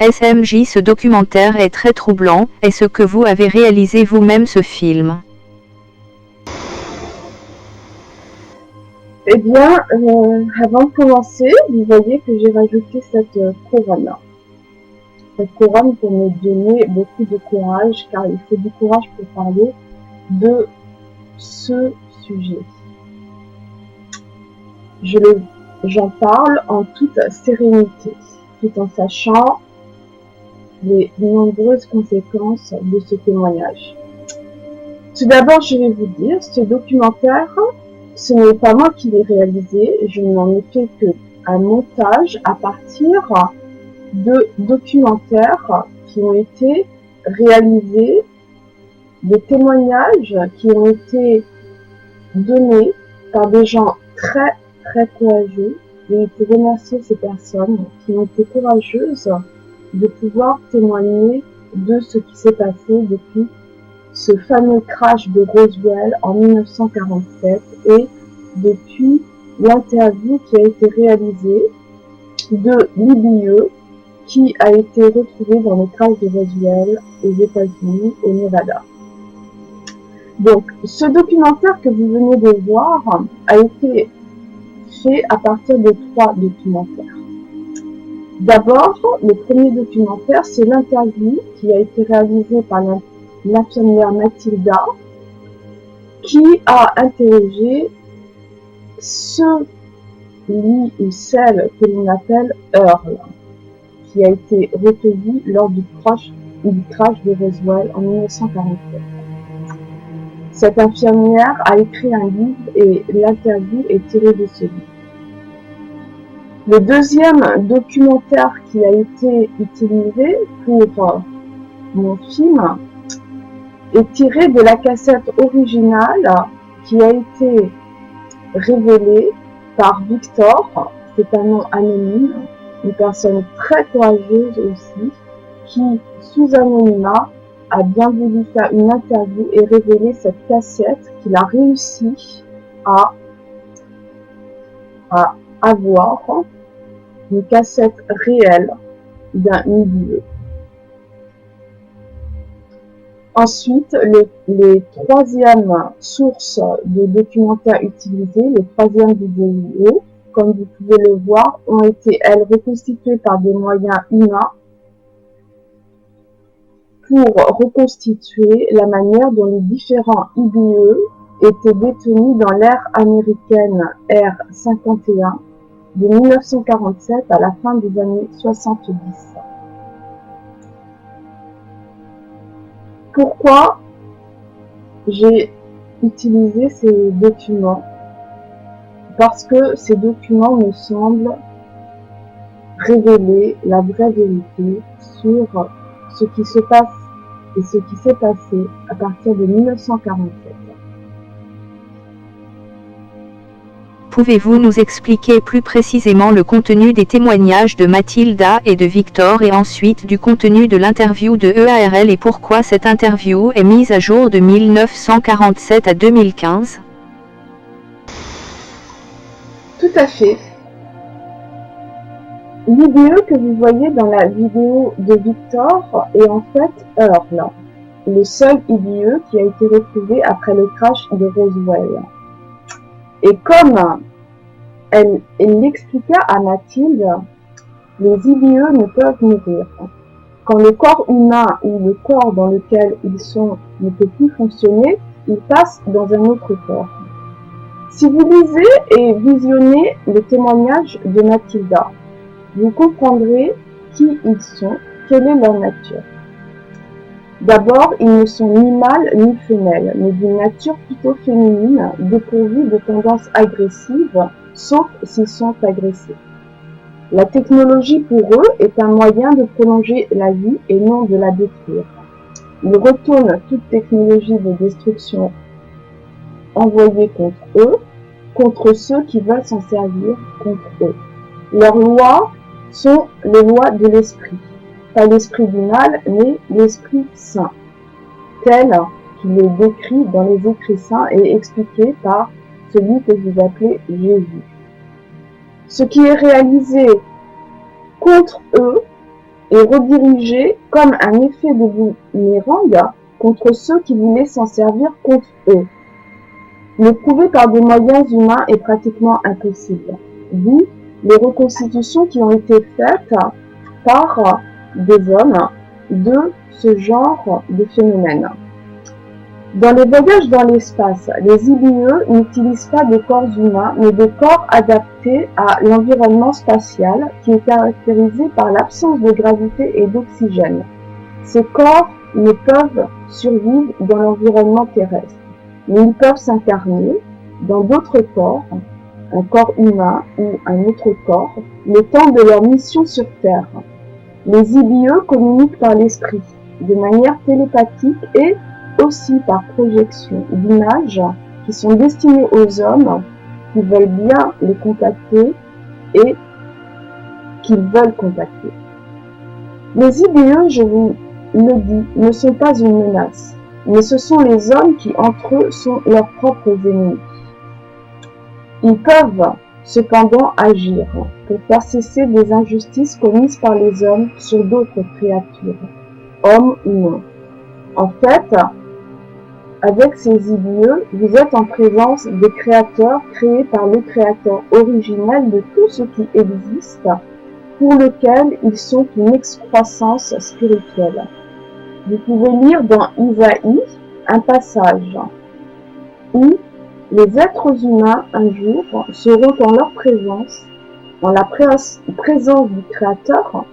SMJ, ce documentaire est très troublant. Est-ce que vous avez réalisé vous-même ce film? Eh bien, avant de commencer, vous voyez que j'ai rajouté cette couronne. Cette couronne pour me donner beaucoup de courage, car il faut du courage pour parler de ce sujet. J'en parle en toute sérénité, tout en sachant les nombreuses conséquences de ce témoignage. Tout d'abord, je vais vous dire, ce documentaire, ce n'est pas moi qui l'ai réalisé, je n'en ai fait qu'un montage à partir de documentaires qui ont été réalisés, de témoignages qui ont été donnés par des gens très très courageux, et il faut remercier ces personnes qui ont été courageuses de pouvoir témoigner de ce qui s'est passé depuis ce fameux crash de Roswell en 1947 et depuis l'interview qui a été réalisée de l'IBE qui a été retrouvée dans le crash de Roswell aux États-Unis, au Nevada. Donc, ce documentaire que vous venez de voir a été fait à partir de 3 documentaires. D'abord, le premier documentaire, c'est l'interview qui a été réalisée par l'infirmière Mathilda, qui a interrogé celui ou celle que l'on appelle Earl, qui a été recueilli lors du crash de Roswell en 1947. Cette infirmière a écrit un livre et l'interview est tirée de ce livre. Le deuxième documentaire qui a été utilisé pour mon film est tiré de la cassette originale qui a été révélée par Victor. C'est un nom anonyme, une personne très courageuse aussi, qui, sous anonymat, a bien voulu faire une interview et révéler cette cassette qu'il a réussi à avoir, une cassette réelle d'un IBE. Ensuite, les troisièmes sources de documentaires utilisées, les troisièmes vidéos, comme vous pouvez le voir, ont été, elles, reconstituées par des moyens humains pour reconstituer la manière dont les différents IBE étaient détenus dans l'ère américaine R-51 de 1947 à la fin des années 70. Pourquoi j'ai utilisé ces documents? Parce que ces documents me semblent révéler la vraie vérité sur ce qui se passe et ce qui s'est passé à partir de 1947. Pouvez-vous nous expliquer plus précisément le contenu des témoignages de Mathilda et de Victor et ensuite du contenu de l'interview de EARL et pourquoi cette interview est mise à jour de 1947 à 2015? Tout à fait. L'IBE que vous voyez dans la vidéo de Victor est en fait Earl, le seul IBE qui a été retrouvé après le crash de Roswell. Et comme elle l'expliqua à Mathilde, les IBE ne peuvent mourir. Quand le corps humain ou le corps dans lequel ils sont ne peut plus fonctionner, ils passent dans un autre corps. Si vous lisez et visionnez le témoignage de Mathilda, vous comprendrez qui ils sont, quelle est leur nature. D'abord, ils ne sont ni mâles ni femelles, mais d'une nature plutôt féminine, dépourvue de tendances agressives, sauf s'ils sont agressés. La technologie pour eux est un moyen de prolonger la vie et non de la détruire. Ils retournent toute technologie de destruction envoyée contre eux, contre ceux qui veulent s'en servir contre eux. Leurs lois sont les lois de l'esprit. Pas l'esprit du mal, mais l'esprit saint, tel qu'il est décrit dans les écrits saints et expliqué par celui que vous appelez Jésus. Ce qui est réalisé contre eux et redirigé comme un effet de boomerang contre ceux qui voulaient s'en servir contre eux. Le prouver par des moyens humains est pratiquement impossible. D'où les reconstitutions qui ont été faites par des hommes de ce genre de phénomène. Dans les voyages dans l'espace, les IBE n'utilisent pas de corps humains, mais des corps adaptés à l'environnement spatial qui est caractérisé par l'absence de gravité et d'oxygène. Ces corps ne peuvent survivre dans l'environnement terrestre, mais ils peuvent s'incarner dans d'autres corps, un corps humain ou un autre corps, le temps de leur mission sur Terre. Les IBE communiquent par l'esprit, de manière télépathique et aussi par projection d'images qui sont destinées aux hommes qui veulent bien les contacter et qu'ils veulent contacter. Les IBE, je vous le dis, ne sont pas une menace, mais ce sont les hommes qui entre eux sont leurs propres ennemis. Ils peuvent cependant agir pour faire cesser des injustices commises par les hommes sur d'autres créatures, hommes ou non. En fait, avec ces IBE, vous êtes en présence des créateurs créés par le créateur originel de tout ce qui existe, pour lequel ils sont une excroissance spirituelle. Vous pouvez lire dans Isaïe un passage où les êtres humains un jour seront en leur présence, en la présence du Créateur,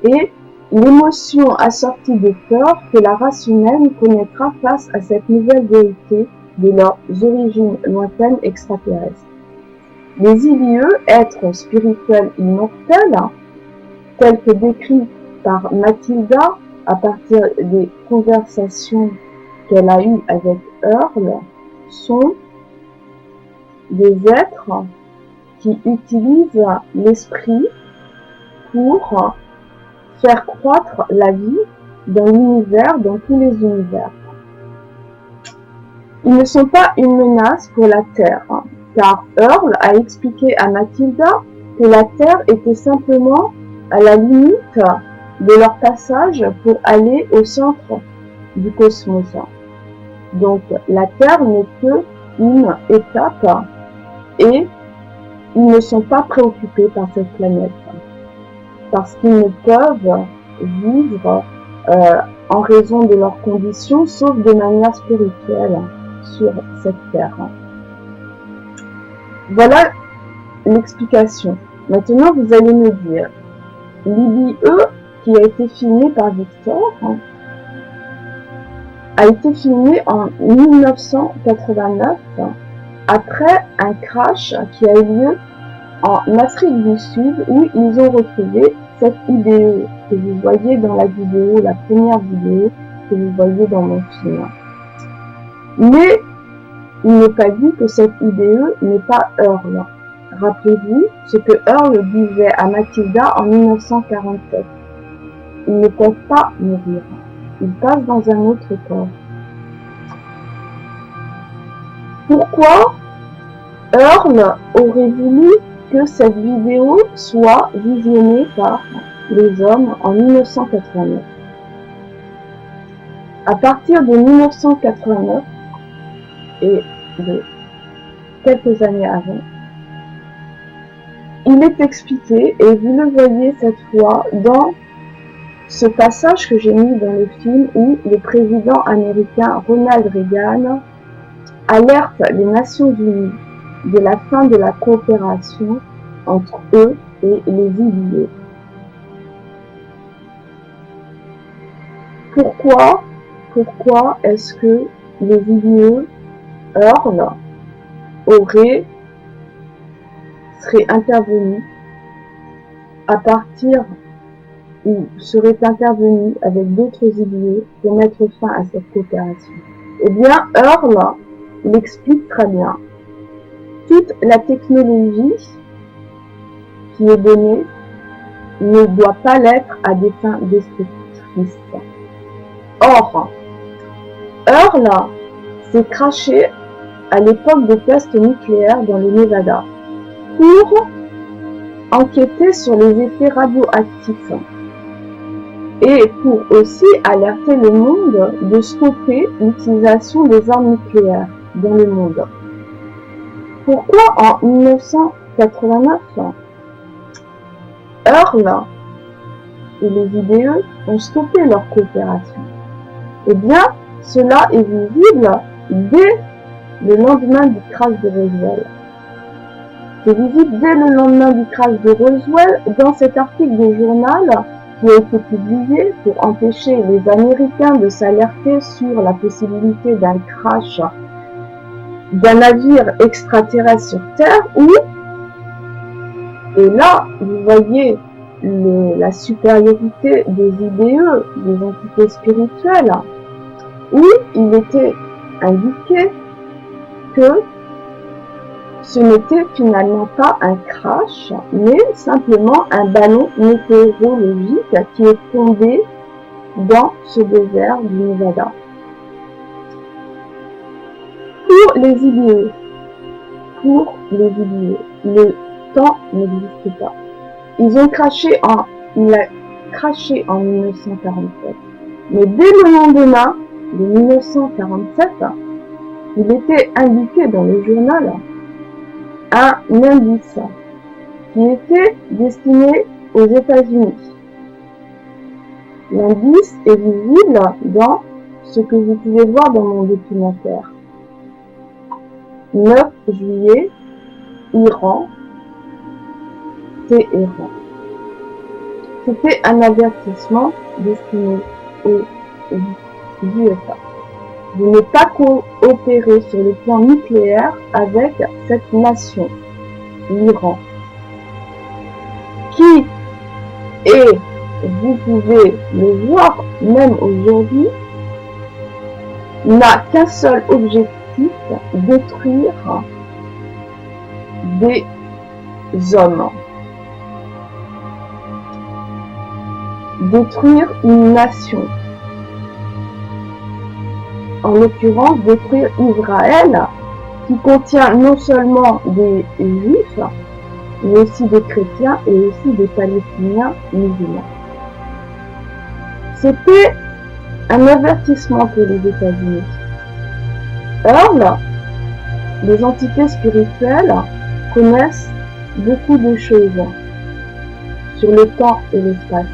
et l'émotion assortie de peur que la race humaine connaîtra face à cette nouvelle vérité de leurs origines lointaines extraterrestres. Les IBE, êtres spirituels immortels, tels que décrits par Mathilda à partir des conversations qu'elle a eues avec Earl, sont des êtres qui utilisent l'esprit pour faire croître la vie dans l'univers, dans tous les univers. Ils ne sont pas une menace pour la Terre, car Earl a expliqué à Mathilda que la Terre était simplement à la limite de leur passage pour aller au centre du cosmos. Donc la Terre n'est qu'une étape et ils ne sont pas préoccupés par cette planète parce qu'ils ne peuvent vivre en raison de leurs conditions sauf de manière spirituelle sur cette Terre. Voilà l'explication. Maintenant vous allez me dire, l'IBE qui a été filmé par Victor a été filmé en 1989 après un crash qui a eu lieu en Afrique du Sud où ils ont retrouvé cette IBE que vous voyez dans la vidéo, la première vidéo que vous voyez dans mon film. Mais il n'est pas dit que cette IBE n'est pas Earl. Rappelez-vous ce que Earl disait à Mathilda en 1947. Ils ne peuvent pas mourir. Ils passent dans un autre corps. Pourquoi Earl aurait voulu que cette vidéo soit visionnée par les hommes en 1989? À partir de 1989 et de quelques années avant, il est expliqué, et vous le voyez cette fois dans ce passage que j'ai mis dans le film où le président américain Ronald Reagan alerte les Nations Unies de la fin de la coopération entre eux et les IBE. Pourquoi est-ce que les IBE, Earl, seraient intervenus à partir ou seraient intervenus avec d'autres IBE pour mettre fin à cette coopération? Eh bien, Earl l'explique très bien. Toute la technologie qui est donnée ne doit pas l'être à des fins destructrices. Or, Earl s'est craché à l'époque des tests nucléaires dans le Nevada pour enquêter sur les effets radioactifs et pour aussi alerter le monde de stopper l'utilisation des armes nucléaires dans le monde. Pourquoi en 1989, Earl et les IDE ont stoppé leur coopération? Eh bien, cela est visible dès le lendemain du crash de Roswell. C'est visible dès le lendemain du crash de Roswell dans cet article de journal qui a été publié pour empêcher les Américains de s'alerter sur la possibilité d'un crash d'un navire extraterrestre sur Terre où, et là, vous voyez la supériorité des IDE, des entités spirituelles, où il était indiqué que ce n'était finalement pas un crash, mais simplement un ballon météorologique qui est tombé dans ce désert du Nevada. Pour les IDE, le temps n'existe pas. Il a craché en 1947, mais dès le lendemain de 1947, il était indiqué dans le journal un indice qui était destiné aux États-Unis. L'indice est visible dans ce que vous pouvez voir dans mon documentaire. 9 juillet, Iran, Téhéran. C'était un avertissement destiné aux USA de ne pas coopérer sur le plan nucléaire avec cette nation, l'Iran, qui est, vous pouvez le voir même aujourd'hui, n'a qu'un seul objectif, détruire des hommes, détruire une nation. En l'occurrence, détruire Israël, qui contient non seulement des juifs, mais aussi des chrétiens et aussi des palestiniens musulmans. C'était un avertissement pour les États-Unis. Or, les entités spirituelles connaissent beaucoup de choses sur le temps et l'espace.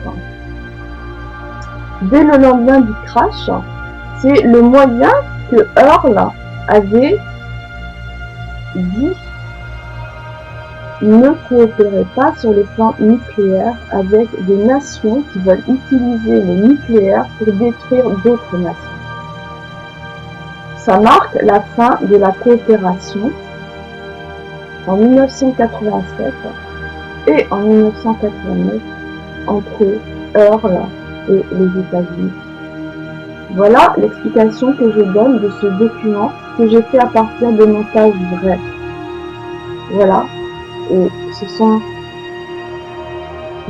Dès le lendemain du crash, c'est le moyen que Earl avait dit ne coopérait pas sur le plan nucléaire avec des nations qui veulent utiliser le nucléaire pour détruire d'autres nations. Ça marque la fin de la coopération en 1987 et en 1989 entre Earl et les États-Unis. Voilà l'explication que je donne de ce document que j'ai fait à partir de montages vrais. Voilà, et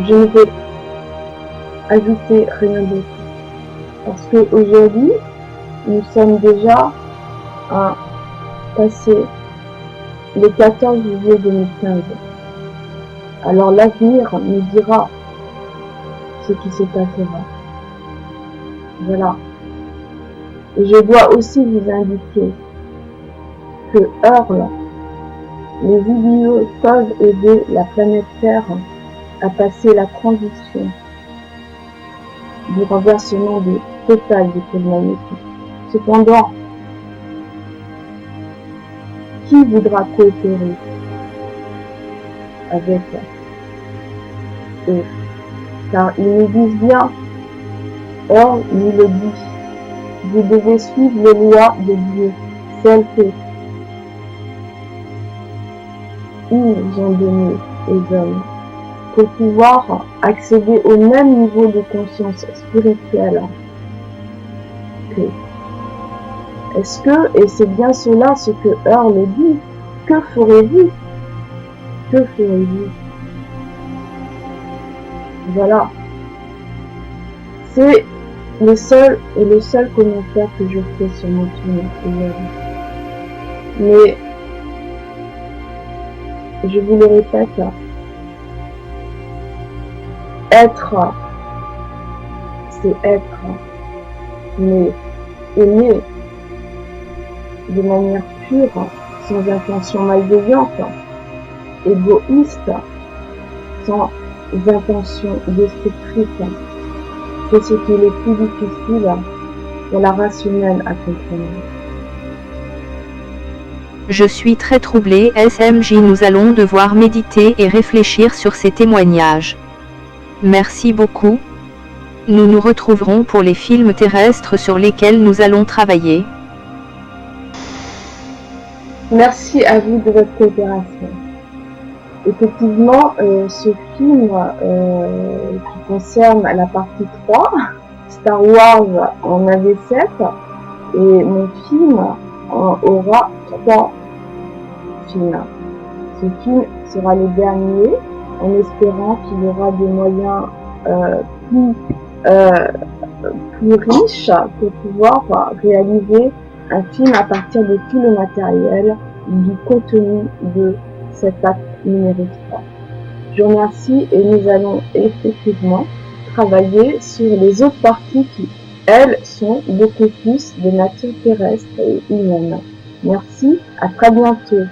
je ne vais ajouter rien d'autre. Parce qu'aujourd'hui, nous sommes déjà à passer le 14 juillet 2015. Alors l'avenir nous dira ce qui se passera. Voilà. Et je dois aussi vous indiquer que Earl, les IDE peuvent aider la planète Terre à passer la transition du renversement total du pôle magnétique. Cependant, qui voudra coopérer avec eux? Car ils nous disent bien, or nous le dit, vous devez suivre les lois de Dieu, celles que ils ont données aux hommes, pour pouvoir accéder au même niveau de conscience spirituelle qu'eux. Est-ce que, et c'est bien cela ce que Earl dit, que ferez-vous? Que ferez-vous? Voilà. C'est le seul commentaire que je fais sur mon tournoi. Mais, je vous le répète, être c'est être, mais aimer de manière pure, sans intention malveillante, égoïste, sans intention destructrice. C'est ce qui est le plus difficile pour la rationnelle à comprendre. Je suis très troublée. SMJ, nous allons devoir méditer et réfléchir sur ces témoignages. Merci beaucoup. Nous nous retrouverons pour les films terrestres sur lesquels nous allons travailler. Merci à vous de votre coopération. Effectivement, ce film qui concerne la partie 3, Star Wars en avait 7, et mon film en aura 3 films. Ce film sera le dernier, en espérant qu'il y aura des moyens plus riches pour pouvoir réaliser un film à partir de tout le matériel, du contenu de cet acte numéro 3. Je vous remercie et nous allons effectivement travailler sur les autres parties qui, elles, sont beaucoup plus de nature terrestre et humaine. Merci, à très bientôt.